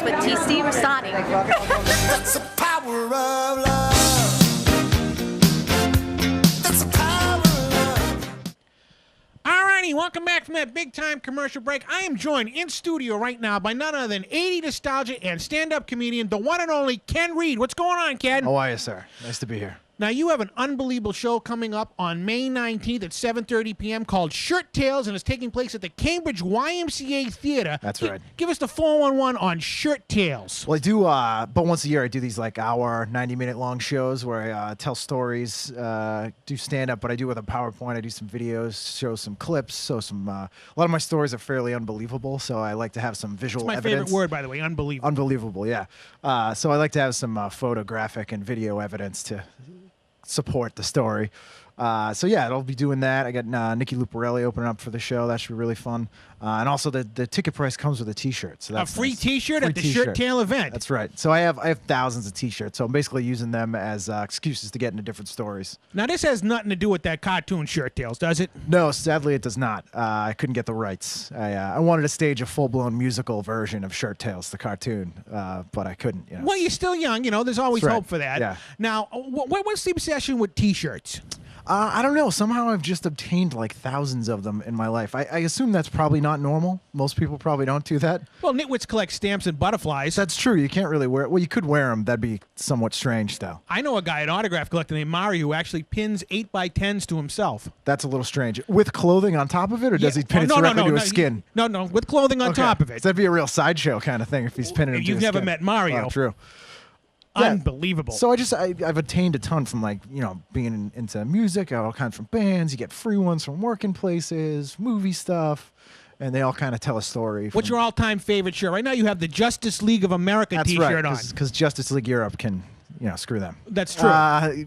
with TC Restani. That's the power of love. That's the power of love. Alrighty, welcome back from that big-time commercial break. I am joined in studio right now by none other than 80 nostalgia and stand-up comedian, the one and only Ken Reid. What's going on, Ken? How are you, sir? Nice to be here. Now, you have an unbelievable show coming up on May 19th at 7:30 p.m. called Shirt Tales, and it's taking place at the Cambridge YMCA Theater. That's right. Give us the 411 on Shirt Tales. Well, I do, but once a year I do these like hour, 90-minute long shows where I tell stories, do stand-up, but I do with a PowerPoint. I do some videos, show some clips, so some. A lot of my stories are fairly unbelievable, so I like to have some visual It's my evidence. favorite word, by the way, unbelievable. Unbelievable, yeah. So I like to have some photographic and video evidence to support the story. So yeah, I'll be doing that. I got Nikki Luparelli opening up for the show. That should be really fun. And also the ticket price comes with a T-shirt. So that's a free nice. T-shirt Free at the T-shirt. Shirt Tail event. That's right. So I have thousands of T-shirts. So I'm basically using them as excuses to get into different stories. Now, this has nothing to do with that cartoon Shirt Tales, does it? No, sadly it does not. I couldn't get the rights. I wanted to stage a full-blown musical version of Shirt Tales, the cartoon, but I couldn't. You know. Well, you're still young. You know, there's always That's right. hope for that. Yeah. Now, what's the obsession with T-shirts? I don't know. Somehow I've just obtained like thousands of them in my life. I assume that's probably not normal. Most people probably don't do that. Well, nitwits collect stamps and butterflies. That's true. You can't really wear it. Well, you could wear them. That'd be somewhat strange, though. I know a guy, an autograph collector named Mario, who actually pins 8x10s to himself. That's a little strange. With clothing on top of it, or does he pin it no, directly to no, his skin? No, with clothing on Okay. top of it. So that'd be a real sideshow kind of thing if he's pinning it to You've his never skin. met Mario. Oh, true. Yeah. Unbelievable. So I've attained a ton from being into music, all kinds from bands. You get free ones from working places, movie stuff, and they all kind of tell a story. What's your all-time favorite shirt? Right now you have the Justice League of America That's T-shirt right, on. because Justice League Europe can, screw them. That's true.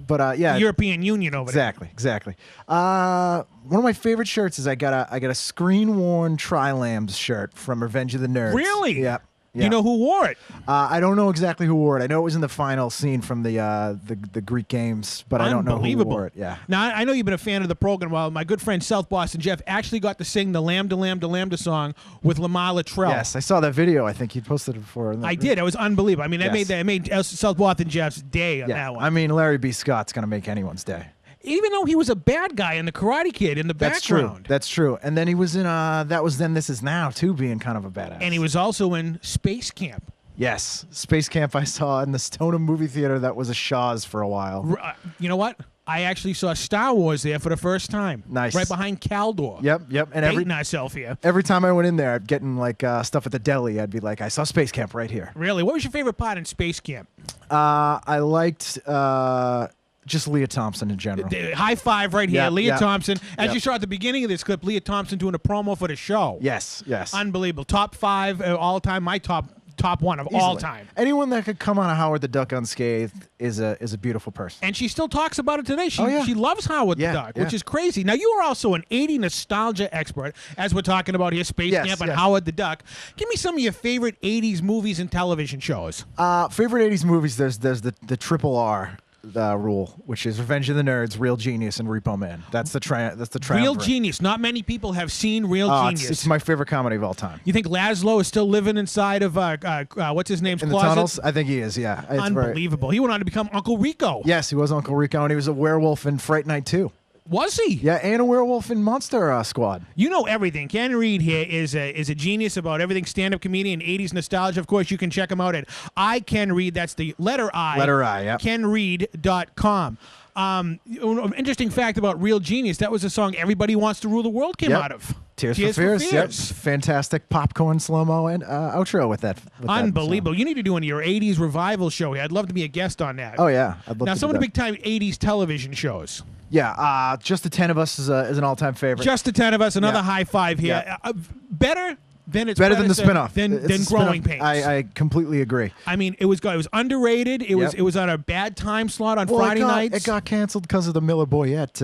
But yeah, The European Union over exactly. One of my favorite shirts is I got a screen-worn Tri-Lambs shirt from Revenge of the Nerds. Really? Yeah. there. You know who wore it? I don't know exactly who wore it. I know it was in the final scene from the Greek games, but I don't know who Unbelievable. wore it. Yeah. Now, I know you've been a fan of the program. Well, my good friend South Boston Jeff actually got to sing the Lambda Lambda Lambda song with Lamar Latrell. Yes, I saw that video. I think he posted it before. I did. It was unbelievable. I mean, Yes. it made South Boston Jeff's day on Yeah. that one. I mean, Larry B. Scott's gonna make anyone's day. Even though he was a bad guy in the Karate Kid in the That's background. true. That's true. And then he was in That Was Then This Is Now too, being kind of a badass. And he was also in Space Camp. Yes, Space Camp. I saw in the Stoneham movie theater. That was a Shaw's for a while. You know what? I actually saw Star Wars there for the first time. Nice. Right behind Caldor. Yep. And Dating ourselves here. every time I went in there, getting like stuff at the deli, I'd be like, I saw Space Camp right here. Really? What was your favorite part in Space Camp? I liked just Leah Thompson in general. High five right here. Yep, Leah yep. Thompson. As Yep. you saw at the beginning of this clip, Leah Thompson doing a promo for the show. Yes. Unbelievable. Top 5 all time. My top one of all Easily. time. Anyone that could come on a Howard the Duck unscathed is a beautiful person. And she still talks about it today. Oh, yeah. She loves Howard Yeah, the Duck, yeah. which is crazy. Now, you are also an 80 nostalgia expert, as we're talking about here, Space Yes, Camp and yes. Howard the Duck. Give me some of your favorite 80s movies and television shows. Favorite 80s movies, there's the triple R rule, which is Revenge of the Nerds, Real Genius, and Repo Man. That's the Real triumvirate. Genius. Not many people have seen Real Genius. It's my favorite comedy of all time. You think Laszlo is still living inside of what's his name's In the closet? tunnels, I think he is. Yeah, It's very- Unbelievable. He went on to become Uncle Rico. Yes, he was Uncle Rico, and he was a werewolf in Fright Night 2. Was he? Yeah, and a werewolf in Monster Squad. You know everything. Ken Reid here is a genius about everything stand-up comedian, 80s nostalgia. Of course, you can check him out at iCanReid. That's the letter I. Letter I, yep. KenReid.com. Interesting fact about Real Genius, that was a song Everybody Wants to Rule the World came Yep. out of. Tears for Fears. Yep. Fantastic popcorn slow-mo and outro with that. Unbelievable. You need to do one of your 80s revival show here. I'd love to be a guest on that. Oh, yeah. I'd love Now, to some do of the that. big-time 80s television shows. Yeah, Just the 10 of Us is an all-time favorite. Just the 10 of us, another Yeah. high five here. Yeah. Better than its Better than the predecessor, spinoff. Than It's a Growing spinoff. Pains. I completely agree. I mean, it was underrated. It Yep. was on a bad time slot on Well, Friday it nights. got canceled because of the Miller Boyette,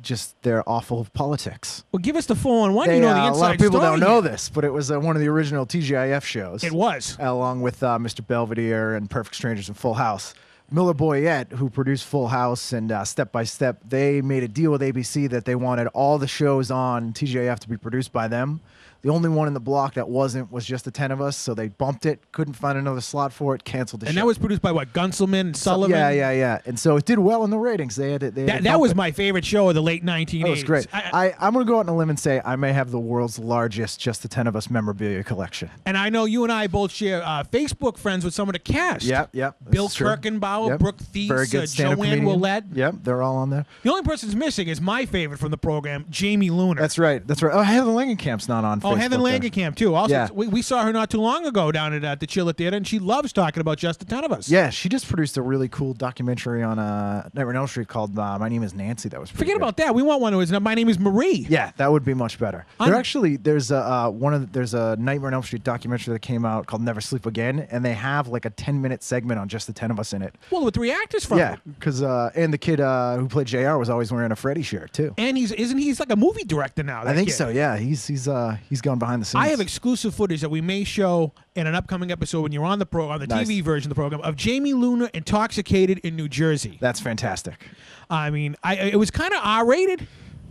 just their awful politics. Well, give us the 4-on-1. You know the inside a lot of people don't story know here. this, but it was one of the original TGIF shows. It was. Along with Mr. Belvedere and Perfect Strangers and Full House. Miller Boyette, who produced Full House and Step by Step, they made a deal with ABC that they wanted all the shows on TGIF to be produced by them. The only one in the block that wasn't was Just the 10 of Us, so they bumped it. Couldn't find another slot for it. Canceled the show. And that was produced by what, Gunselman and Sullivan? Yeah. And so it did well in the ratings. They had to That was my favorite show of the late 1980s. That was great. I'm going to go out on a limb and say I may have the world's largest Just the 10 of Us memorabilia collection. And I know you and I both share Facebook friends with some of the cast. Yep. Bill Kirkenbauer, Brooke Thies, Very good stand-up Joanne comedian. Willette. Yep, they're all on there. The only person's missing is my favorite from the program, Jamie Luner. That's right. Oh, Heather Langenkamp's not on Facebook. Oh, Heather there. Langenkamp, too. Also, Yeah. we saw her not too long ago down at the Chiller Theater, and she loves talking about Just the 10 of Us. Yeah, she just produced a really cool documentary on Nightmare on Elm Street called My Name is Nancy. That was pretty Forget good. about that. We want one who is My Name is Marie. Yeah, that would be much better. There's a Nightmare on Elm Street documentary that came out called Never Sleep Again, and they have like a 10-minute segment on Just the 10 of Us in it. Well, with 3 actors from Yeah, it. because and the kid who played JR was always wearing a Freddy shirt too. And he's like a movie director now. I think kid. so. Yeah, he's gone behind the scenes. I have exclusive footage that we may show in an upcoming episode when you're on the Nice. TV version of the program of Jamie Luner intoxicated in New Jersey. That's fantastic. I mean, it was kind of R-rated.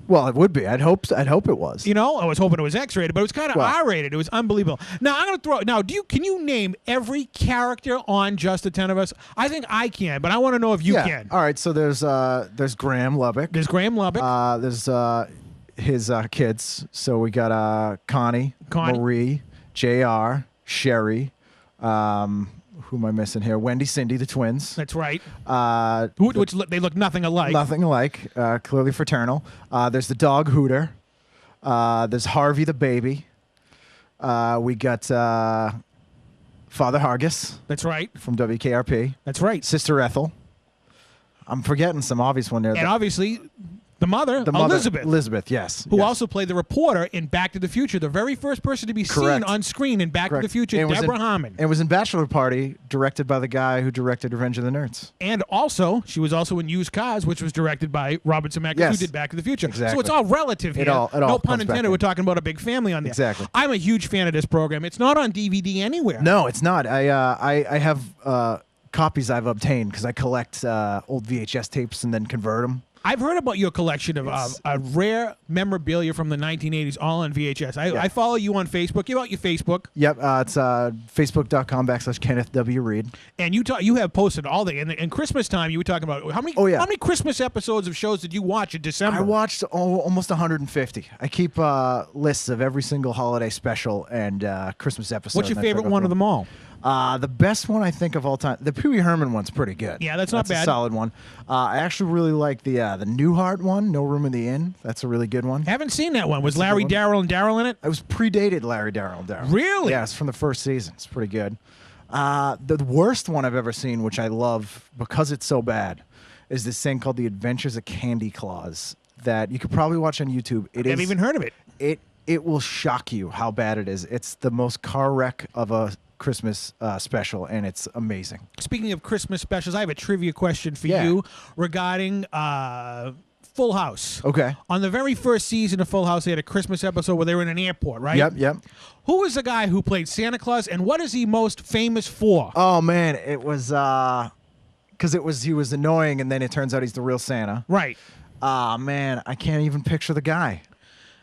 Well, it would be. I'd hope it was. You know, I was hoping it was X-rated, but it was kind of Well. R-rated. It was unbelievable. Now I'm going to throw. Now, can you name every character on Just the 10 of Us? I think I can, but I want to know if you yeah. can. All right. So there's Graham Lubbock. There's Graham Lubbock. There's his kids. So we got Connie, Marie, JR, Sherry. Who am I missing here? Wendy, Cindy, the twins. That's right. They look nothing alike. Nothing alike. Clearly fraternal. There's the dog Hooter. There's Harvey the baby. We got Father Hargis That's right. from WKRP. That's right. Sister Ethel. I'm forgetting some obvious one there. And obviously, the mother, Elizabeth. Elizabeth, yes. Who yes. also played the reporter in Back to the Future, the very first person to be seen Correct. on screen in Back to the Future, And was Deborah in- Harmon. And was in Bachelor Party, directed by the guy who directed Revenge of the Nerds. And also, she was also in Used Cars, which was directed by Robert Zemeckis, Yes. who did Back to the Future. Exactly. So it's all relative here. It all no pun comes back intended. in. We're talking about a big family on there. Exactly. I'm a huge fan of this program. It's not on DVD anywhere. No, it's not. I have copies I've obtained because I collect old VHS tapes and then convert them. I've heard about your collection of rare memorabilia from the 1980s, all on VHS. I follow you on Facebook. Give out your Facebook. Yep, it's facebook.com/Kenneth W. Reid. And you have posted all the in Christmas time. You were talking about how many? Oh, yeah. How many Christmas episodes of shows did you watch in December? I watched almost 150. I keep lists of every single holiday special and Christmas episode. What's your favorite one of them all? The best one I think of all time, the Pee Wee Herman one's pretty good. Yeah, that's not bad. A solid one. I actually really like the Newhart one, No Room in the Inn. That's a really good one. Haven't seen that one. Was That's a Larry, good Daryl, and Daryl in it? It was predated Larry, Daryl, and Daryl. Really? Yeah, it's from the first season. It's pretty good. The worst one I've ever seen, which I love because it's so bad, is this thing called The Adventures of Candy Claus that you could probably watch on YouTube. I haven't even heard of it. It will shock you how bad it is. It's the most car wreck of a Christmas special, and it's amazing. Speaking of Christmas specials, I have a trivia question for Yeah. you regarding Full House. Okay. On the very first season of Full House, they had a Christmas episode where they were in an airport, right? Yep. Who was the guy who played Santa Claus, and what is he most famous for? Oh man, it was because he was annoying, and then it turns out he's the real Santa. Right. Man, I can't even picture the guy.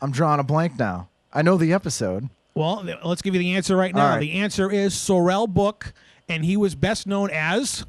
I'm drawing a blank now. I know the episode. Well, let's give you the answer right now. All right. The answer is Sorrel Book, and he was best known as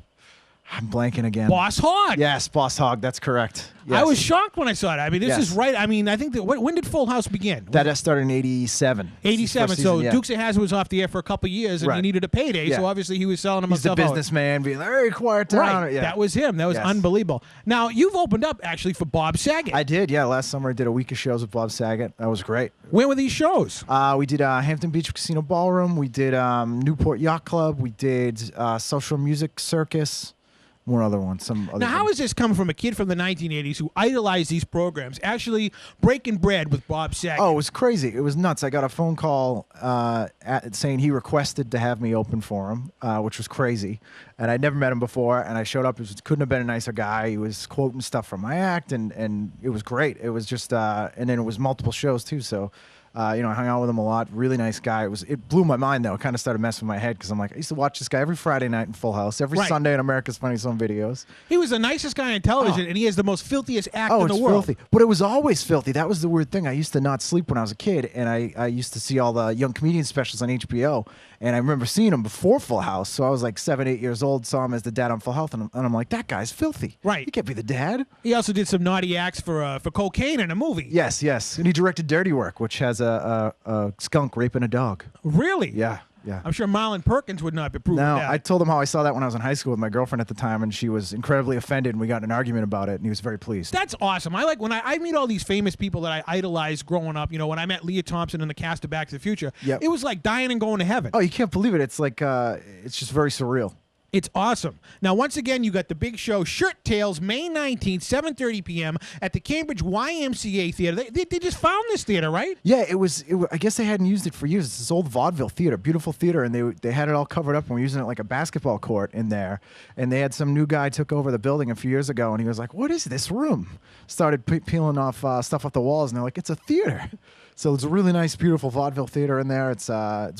I'm blanking again. Boss Hogg. Yes, Boss Hogg. That's correct. Yes. I was shocked when I saw it. I mean, this Yes. is right. I mean, I think that when did Full House begin? That started in '87. 87. So Dukes of Hazzard was off the air for a couple of years, and he Right. needed a payday. Yeah. So obviously he was selling He's the himself out. businessman being like, "Hey, quiet down." Right. Yeah. That was him. That was Yes. unbelievable. Now, you've opened up actually for Bob Saget. I did. Yeah, last summer I did a week of shows with Bob Saget. That was great. Where were these shows? We did Hampton Beach Casino Ballroom. We did Newport Yacht Club. We did Social Music Circus. One other one. Some other. Now, how is this coming from a kid from the 1980s who idolized these programs, actually breaking bread with Bob Saget? Oh, it was crazy. It was nuts. I got a phone call saying he requested to have me open for him, which was crazy. And I'd never met him before, and I showed up. Couldn't have been a nicer guy. He was quoting stuff from my act, and it was great. It was just, and then it was multiple shows too. So I hung out with him a lot. Really nice guy. It blew my mind though. It kind of started messing with my head because I'm like, I used to watch this guy every Friday night in Full House, every Right. Sunday in America's Funniest Home Videos. He was the nicest guy on television, and he has the most filthiest act in It's the world. filthy. But it was always filthy. That was the weird thing. I used to not sleep when I was a kid, and I used to see all the young comedian specials on HBO. And I remember seeing him before Full House. So I was like 7, 8 years old, saw him as the dad on Full House, and I'm like, that guy's filthy. Right. He can't be the dad. He also did some naughty acts for cocaine in a movie. Yes. And he directed Dirty Work, which has a skunk raping a dog. Really? Yeah. I'm sure Marlon Perkins would not approve No, of that. I told him how I saw that when I was in high school with my girlfriend at the time, and she was incredibly offended, and we got in an argument about it, and he was very pleased. That's awesome. I like when I meet all these famous people that I idolized growing up. When I met Leah Thompson in the cast of Back to the Future, Yep. it was like dying and going to heaven. Oh, you can't believe it. It's like, it's just very surreal. It's awesome. Now, once again, you got the big show, Shirt Tales, May 19th, 7:30 p.m. at the Cambridge YMCA Theater. They just found this theater, right? Yeah, I guess they hadn't used it for years. It's this old vaudeville theater, beautiful theater, and they had it all covered up and were using it like a basketball court in there. And they had some new guy took over the building a few years ago, and he was like, "What is this room?" Started peeling off stuff off the walls, and they're like, "It's a theater." So it's a really nice, beautiful vaudeville theater in there. It's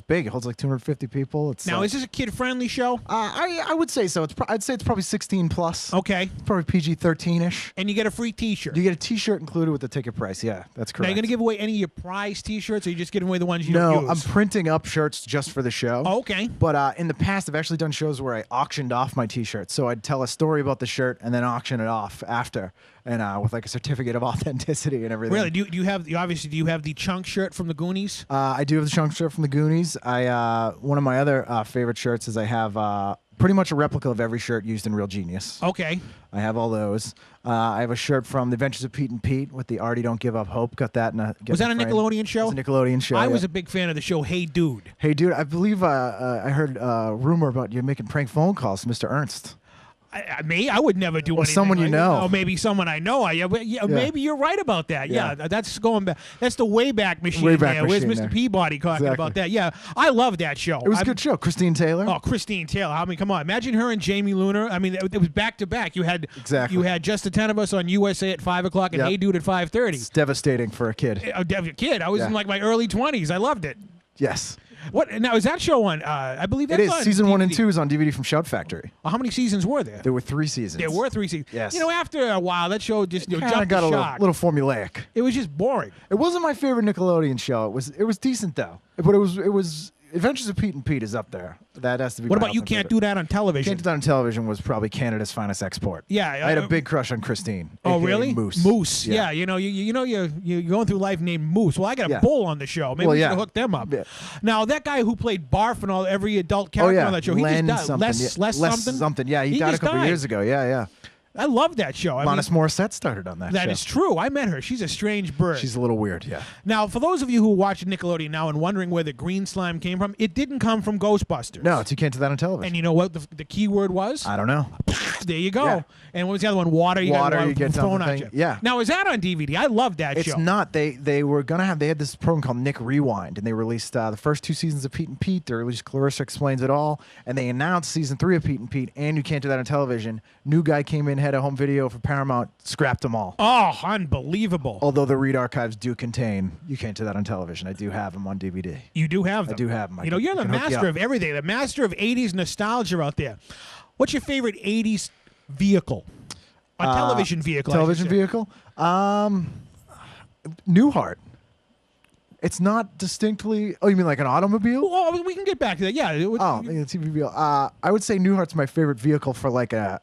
big. It holds like 250 people. Is this a kid-friendly show? I would say so. I'd say it's probably 16 plus. Okay. Probably PG-13ish. And you get a free T-shirt. You get a T-shirt included with the ticket price. Yeah, that's correct. Now, are you going to give away any of your prize T-shirts, or are you just giving away the ones you No, don't use? I'm printing up shirts just for the show. Oh, okay. But in the past, I've actually done shows where I auctioned off my T-shirts. So I'd tell a story about the shirt and then auction it off after, and with like a certificate of authenticity and everything. Really? Do you have the chunk shirt from the Goonies? I do have the chunk shirt from the Goonies. One of my other favorite shirts is I have pretty much a replica of every shirt used in Real Genius. Okay. I have all those. I have a shirt from The Adventures of Pete and Pete with the Artie Don't Give Up Hope. Got that. Was that a Nickelodeon show? It was a Nickelodeon show. I yeah. was a big fan of the show Hey Dude. Hey, dude, I believe I heard a rumor about you making prank phone calls to Mr. Ernst. Me? I would never do anything. Someone you like know. that. Oh, maybe someone I know. Maybe you're right about that. Yeah, that's going back. That's the Wayback Machine. Wayback there. Where's Machine Mr. there. Peabody talking Exactly. about that? Yeah, I love that show. It was a good show. Christine Taylor. Oh, Christine Taylor. I mean, come on. Imagine her and Jamie Luner. I mean, it was back to back. You had Just the 10 of Us on USA at 5 o'clock and Yep. Hey Dude at 5:30. It's devastating for a kid. A kid. I was in like my early 20s. I loved it. Yes. What now is that show on? I believe that's It is. on Season DVD. 1 and 2 is on DVD from Shout Factory. How many seasons were there? There were 3 seasons. There were 3 seasons. Yes. After a while, that show just Kinda jumped got the a shark. little formulaic. It was just boring. It wasn't my favorite Nickelodeon show. It was decent though. But it was Adventures of Pete and Pete is up there. That has to be. What my about You all-time Can't favorite. Do That on Television? Can't Do That on Television was probably Canada's finest export. Yeah, I had a big crush on Christine. Oh, aka really? Moose. Moose. Yeah. You're going through life named Moose. Well, I got a Yeah. bull on the show. Maybe Well, we yeah. should hook them up. Yeah. Now that guy who played Barf and every adult Oh character yeah, on that show, Len he just died. something. Les something. Yeah, he died a just couple died. years ago. Yeah. I love that show. Monis Morissette started on that. That show. is true. I met her. She's a strange bird. She's a little weird. Yeah. Now, for those of you who watch Nickelodeon now and wondering where the green slime came from, it didn't come from Ghostbusters. No, You Can't Do That on Television. And you know what the key word was? I don't know. There you go. Yeah. And what was the other one? Water. You Water, got you get thrown something. at you. Yeah. Now, is that on DVD? I love that It's show. not. They were gonna have. They had this program called Nick Rewind, and they released the first 2 seasons of Pete and Pete. They released Clarissa Explains It All, and they announced season 3 of Pete and Pete. And You Can't Do That on Television. New guy came in, had a home video for Paramount, scrapped them all. Oh, unbelievable. Although the Read archives do contain You Can't Do That on Television. I do have them on DVD. You do have them. I do have them. I You're can- the I can hook you master up. of everything, the master of 80s nostalgia out there. What's your favorite 80s vehicle? A television vehicle. I should Television say. vehicle. Newhart. It's not distinctly. Oh, you mean like an automobile? Well, we can get back to that. Yeah. Oh, yeah, TV vehicle. I would say Newhart's my favorite vehicle for like a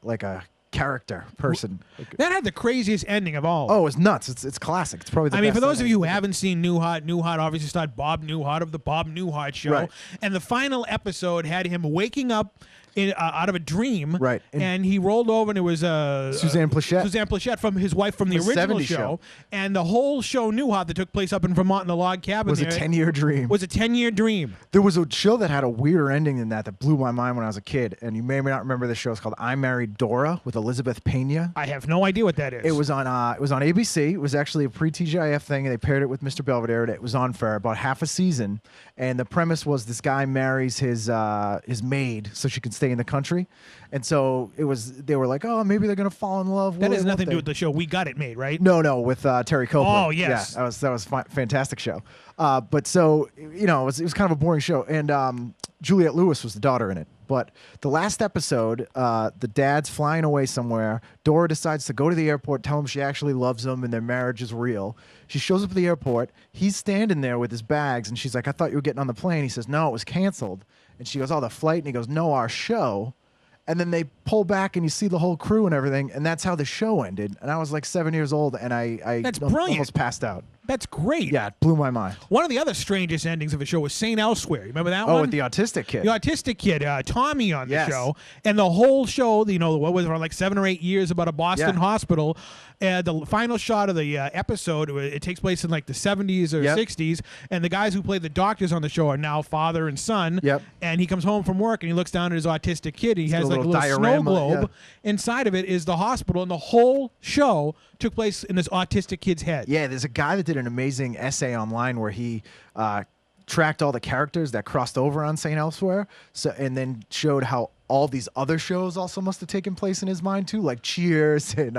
character person. That had the craziest ending of all. Oh, it's nuts. It's classic. It's probably the I mean, best for those of ending. you who haven't seen Newhart obviously starred Bob Newhart of the Bob Newhart Show. Right. And the final episode had him waking up out of a dream. Right. And he rolled over and it was Suzanne Plachette. Suzanne Plachette from his wife from the The original 70s show. show. And the whole show Newhart that took place up in Vermont in a log cabin was a there 10-year dream. was a 10-year dream. There was a show that had a weirder ending than that blew my mind when I was a kid. And you may or may not remember this show. It's called I Married Dora with Elizabeth Pena. I have no idea what that is. It was on ABC. It was actually a pre-TGIF thing, and they paired it with Mr. Belvedere. And it was on for about half a season. And the premise was this guy marries his maid so she can stay stay in the country. And so they were like, oh, maybe they're going to fall in love. That has nothing to do with the show We Got It made, right? No, with Terry Copeland. Oh, yes. Yeah, that was fantastic show. But so, it was kind of a boring show. And Juliette Lewis was the daughter in it. But the last episode, the dad's flying away somewhere. Dora decides to go to the airport, tell him she actually loves him and their marriage is real. She shows up at the airport. He's standing there with his bags, and she's like, I thought you were getting on the plane. He says, no, it was canceled. And she goes, oh, the flight? And he goes, no, our show. And then they pull back, and you see the whole crew and everything, and that's how the show ended. And I was like 7 years old, and I That's brilliant. almost passed out. That's great. Yeah, it blew my mind. One of the other strangest endings of a show was St. Elsewhere. You remember that one? Oh, with the autistic kid. The autistic kid, Tommy on the Yes. show. And the whole show, what was it, like 7 or 8 years about a Boston hospital. The final shot of the episode, it takes place in like the 70s or 60s. And the guys who play the doctors on the show are now father and son. Yep. And he comes home from work and he looks down at his autistic kid. And he has a like a little little snow diorama, globe. Inside of it is the hospital. And the whole show took place in this autistic kid's head. Yeah, there's a guy that did an amazing essay online where he tracked all the characters that crossed over on St. Elsewhere, and then showed how all these other shows also must have taken place in his mind too, like Cheers and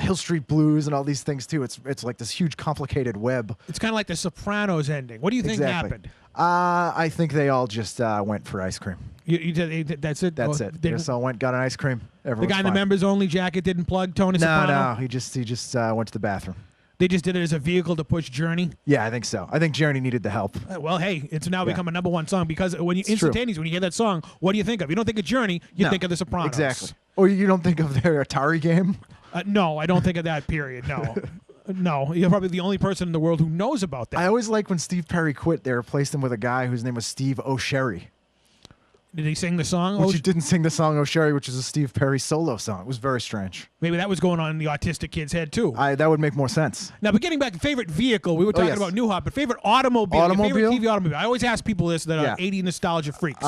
Hill Street Blues and all these things too. It's like this huge complicated web. It's kind of like the Sopranos ending. What do you think happened? I think they all just went for ice cream. That's it? That's it. They just all got an ice cream. The guy in the members only jacket didn't plug Tony Soprano? No, he just went to the bathroom. They just did it as a vehicle to push Journey? Yeah, I think so. I think Journey needed the help. Well, hey, it's now become a number one song because when you It's true. when you hear that song, what do you think of? You don't think of Journey, you think of the Sopranos. Exactly. Or you don't think of their Atari game? No, I don't think of that period, no. No, you're probably the only person in the world who knows about that. I always like when Steve Perry quit, they replaced him with a guy whose name was Steve O'Sherry. Did he sing the song? Which he didn't sing the song O'Sherry, which is a Steve Perry solo song. It was very strange. Maybe that was going on in the autistic kid's head, too. That would make more sense. Now, but getting back to favorite vehicle, we were talking about New Hop, but favorite automobile, your favorite TV automobile. I always ask people this that are 80 nostalgia freaks.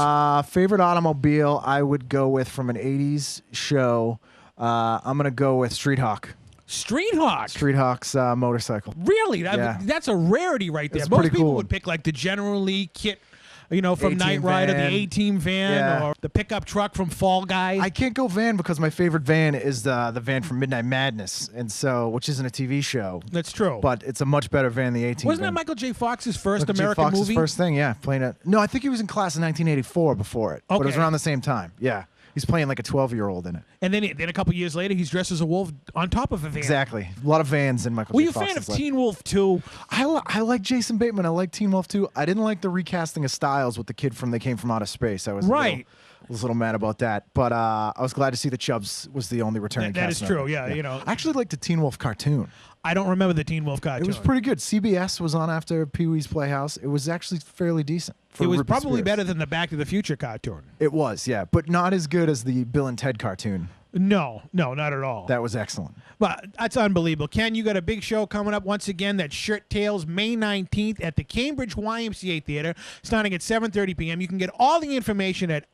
Favorite automobile, I would go with from an 80s show. I'm going to go with Street Hawk. Street Hawk? Street Hawk's motorcycle. Really? That's a rarity right there. It's Most pretty people cool. would pick like the General Lee kit, from A-Team Knight Rider, van. the A-Team van, or the pickup truck from Fall Guy. I can't go van because my favorite van is the van from Midnight Madness, which isn't a TV show. That's true. But it's a much better van than the A-Team Wasn't van. that Michael J. Fox's first Michael J. American Fox's movie? first thing, yeah. Playing it. No, I think he was in class in 1984 before it. But it was Okay. around the same time. Yeah. He's playing like a 12-year-old in it. And then a couple years later, he's dressed as a wolf on top of a van. Exactly. A lot of vans in Michael Were J. you a Fox's fan of life. Teen Wolf 2? I like Jason Bateman. I like Teen Wolf 2. I didn't like the recasting of Styles with the kid from They Came From Outer Space. I was Right. a little mad about that. But I was glad to see the Chubbs was the only returning That cast is true, member. yeah. I actually liked the Teen Wolf cartoon. I don't remember the Teen Wolf cartoon. It was pretty good. CBS was on after Pee-wee's Playhouse. It was actually fairly decent. It was Rupert probably Spears. better than the Back to the Future cartoon. It was, yeah, but not as good as the Bill and Ted cartoon. No, not at all. That was excellent. But that's unbelievable. Ken, you got a big show coming up once again. That's Shirt Tales, May 19th at the Cambridge YMCA Theater, starting at 7:30 p.m. You can get all the information at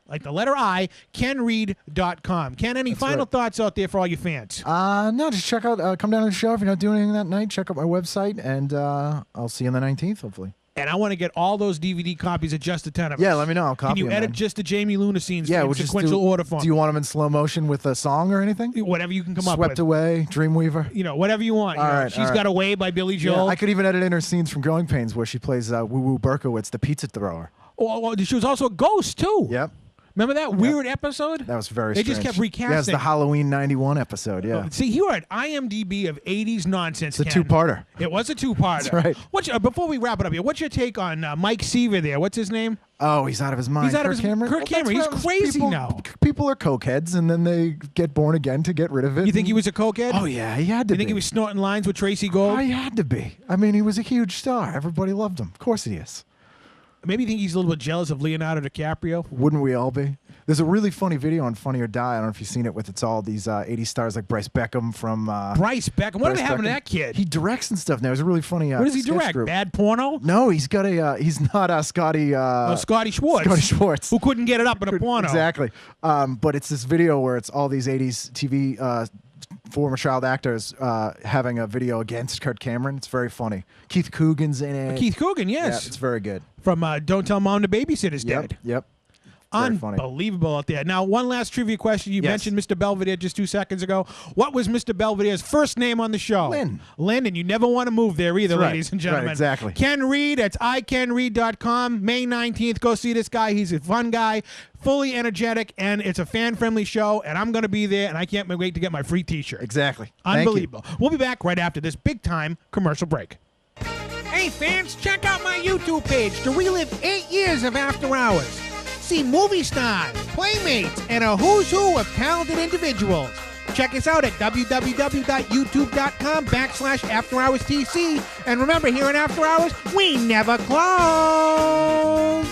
like the letter I, kenreid.com. Ken, any final thoughts out there for all your fans? No, just check out, come down to the show if you're not doing anything that night. Check out my website, and I'll see you on the 19th, hopefully. And I want to get all those DVD copies of Just a Ton of Us. Yeah, let me know. I'll copy Can you them, edit man. just the Jamie Luna scenes Yeah, in we'll just sequential order for Do you want them in slow motion with a song or anything? whatever you can come up Swept with. Away, Dreamweaver. Whatever you want. All right, She's all right. Got Away by Billy Yeah, Joel. I could even edit in her scenes from Growing Pains where she plays Woo Woo Berkowitz, the pizza thrower. She was also a ghost, too. Yep. Remember that weird episode? That was very They strange. just kept recasting. Yeah, it's the Halloween 91 episode, yeah. See, you are at IMDb of 80s nonsense, It's a Ken. two-parter. It was a two-parter. That's right. Before we wrap it up here, what's your take on Mike Seaver there? What's his name? Oh, he's out of his mind. He's out of Kirk his- Cameron? Kirk Cameron, that's he's what crazy people, now. People are cokeheads, and then they get born again to get rid of it. You think he was a cokehead? Oh, yeah, he had to You think be. he was snorting lines with Tracy Gold? Oh, he had to be. I mean, he was a huge star. Everybody loved him. Of course he is. Maybe you think he's a little bit jealous of Leonardo DiCaprio? Wouldn't we all be? There's a really funny video on Funny or Die. I don't know if you've seen it with it's all these 80 stars like Bryce Beckham from... Bryce Beckham. What Bryce are they having to Beckham. that kid? He directs and stuff now. It's a really funny What does he sketch direct? group. Bad porno? No, he's got a... he's not Scotty... Scotty Schwartz. Scotty Schwartz. Who couldn't get it up in a porno. Exactly. But it's this video where it's all these 80s TV former child actors having a video against Kirk Cameron. It's very funny. Keith Coogan's in it. Keith Coogan, Yeah, yes. it's very good. From Don't Tell Mom the Babysitter's Dead. Yep. Very funny. Unbelievable out there. Now, one last trivia question. You Yes. mentioned Mr. Belvedere just 2 seconds ago. What was Mr. Belvedere's first name on the show? Lynn. Lynn, and you never want to move there either, That's right. ladies and Right, gentlemen. exactly. Ken Reid, that's ikenreid.com. May 19th, go see this guy. He's a fun guy, fully energetic, and it's a fan-friendly show, and I'm going to be there, and I can't wait to get my free T-shirt. Exactly. Thank you. Unbelievable. We'll be back right after this big-time commercial break. Hey, fans, check out my YouTube page to relive 8 years of After Hours. See movie stars, playmates, and a who's who of talented individuals. Check us out at www.youtube.com/AfterHoursTC. And remember, here in After Hours, we never close.